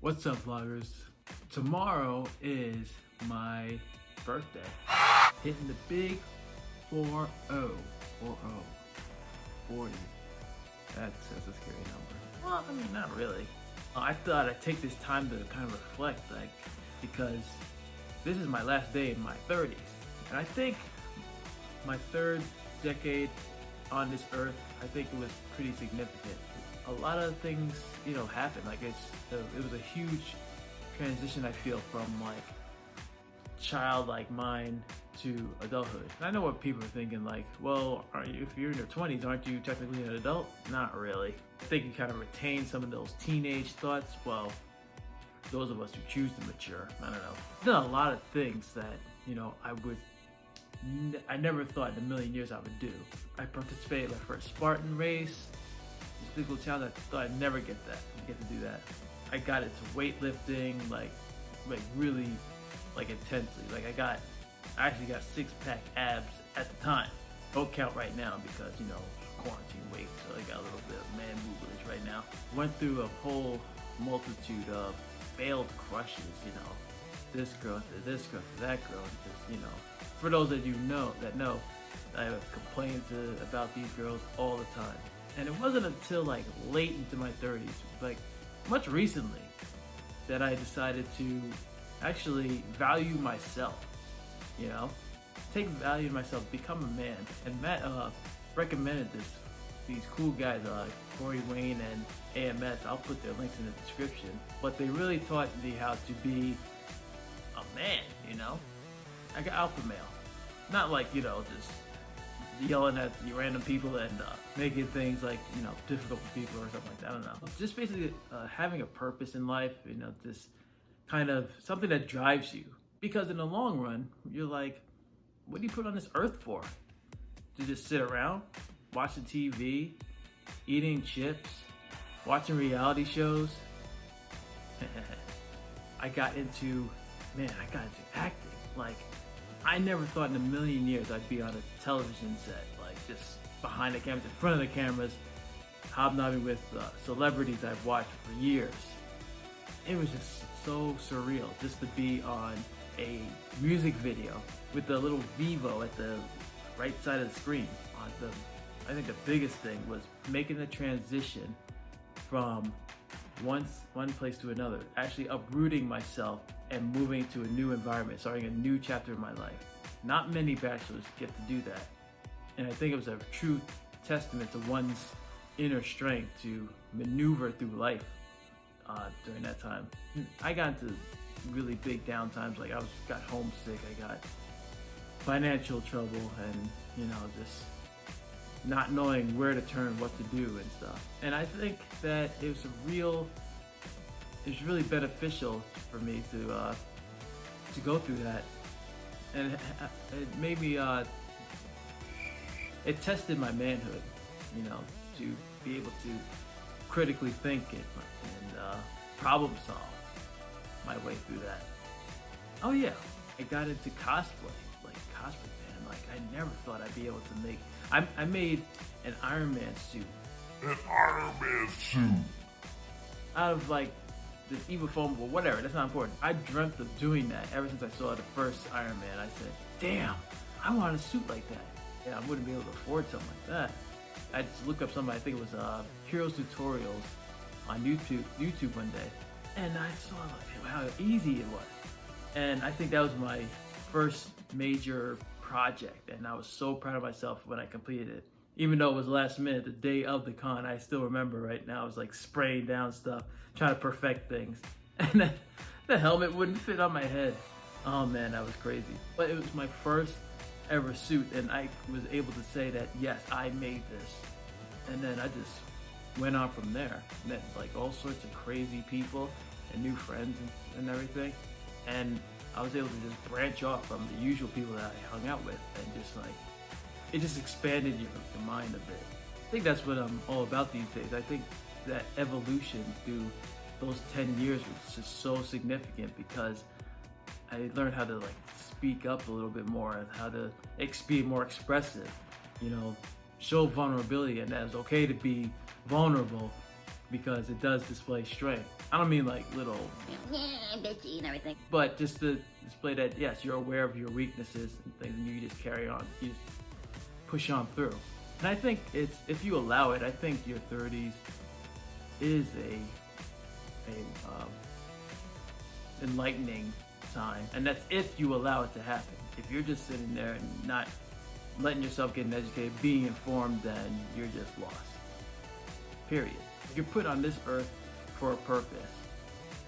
What's up, vloggers? Tomorrow is my birthday. Hitting the big 40. 40. That's a scary number. Well, I mean, not really. I thought I'd take this time to kind of reflect, because this is my last day in my 30s. And I think my third decade on this earth, I think it was pretty significant. A lot of things, happened. It was a huge transition, I feel, from childlike mind to adulthood. And I know what people are thinking, well, if you're in your 20s, aren't you technically an adult? Not really. I think you kind of retain some of those teenage thoughts. Well, those of us who choose to mature, I don't know. I've done a lot of things that, I never thought in a million years I would do. I participated in my first Spartan race. This physical challenge, I thought I'd never get to do that. I got into weightlifting, really, intensely. I actually got 6-pack abs at the time. Don't count right now because, quarantine weight, so I got a little bit of man boobage right now. Went through a whole multitude of failed crushes, this girl to this girl to that girl, and just, for those that know, I have complaints about these girls all the time. And it wasn't until late into my 30s, much recently, that I decided to actually value myself, take value in myself, become a man. And Matt recommended these cool guys, Corey Wayne and AMS. I'll put their links in the description. But they really taught me how to be a man, I got alpha male. Not just yelling at the random people and making things difficult for people or something like that. I don't know. Just basically having a purpose in life, just kind of something that drives you. Because in the long run, you're what do you put on this earth for? To just sit around, watching TV, eating chips, watching reality shows? I got into acting. I never thought in a million years I'd be on a television set, just behind the cameras, in front of the cameras, hobnobbing with celebrities I've watched for years. It was just so surreal just to be on a music video with the little Vivo at the right side of the screen. I think the biggest thing was making the transition from one place to another, actually uprooting myself and moving to a new environment, starting a new chapter in my life. Not many bachelors get to do that. And I think it was a true testament to one's inner strength to maneuver through life during that time. I got into really big down times, I got homesick, I got financial trouble, and just not knowing where to turn, what to do and stuff. And I think that it was really beneficial for me to go through that. And it made me, it tested my manhood, to be able to critically think and problem solve my way through that. Oh yeah, I got into cosplay, man. I never thought I'd be able to make, I made an Iron Man suit. An Iron Man suit? Out of this evil foam, well, whatever, that's not important. I dreamt of doing that ever since I saw the first Iron Man. I said, damn, I want a suit like that. Yeah, I wouldn't be able to afford something like that. I just looked up something, I think it was Heroes Tutorials on YouTube one day. And I saw how easy it was. And I think that was my first major project. And I was so proud of myself when I completed it. Even though it was last minute, the day of the con, I still remember right now, I was spraying down stuff, trying to perfect things. And then the helmet wouldn't fit on my head. Oh man, that was crazy. But it was my first ever suit, and I was able to say that, yes, I made this. And then I just went on from there. Met all sorts of crazy people and new friends and everything. And I was able to just branch off from the usual people that I hung out with, and just it just expanded your mind a bit. I think that's what I'm all about these days. I think that evolution through those 10 years was just so significant because I learned how to speak up a little bit more, and how to be more expressive, show vulnerability, and that it's okay to be vulnerable because it does display strength. I don't mean like little, bitchy and everything. but just to display that, yes, you're aware of your weaknesses and things, and you just carry on. You just push on through. And I think if you allow it, I think your 30s is a enlightening time, and that's if you allow it to happen. If you're just sitting there and not letting yourself get educated, being informed, then you're just lost. Period. You're put on this earth for a purpose,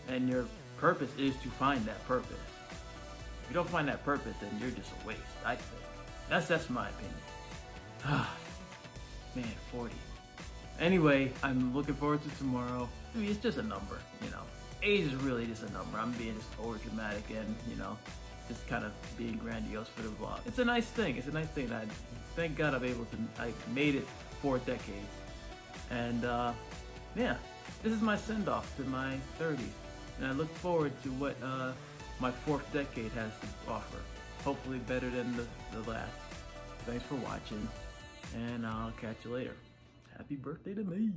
and your purpose is to find that purpose. If you don't find that purpose, then you're just a waste, I think. That's my opinion. Man, 40. Anyway, I'm looking forward to tomorrow. I mean, it's just a number, you know. Age is really just a number. I'm being just over dramatic and, you know, just kind of being grandiose for the vlog. It's a nice thing. It's a nice thing. Thank God I made it 4 decades. And yeah, this is my send-off to my 30s. And I look forward to what my 4th decade has to offer. Hopefully better than the last. Thanks for watching, and I'll catch you later. Happy birthday to me.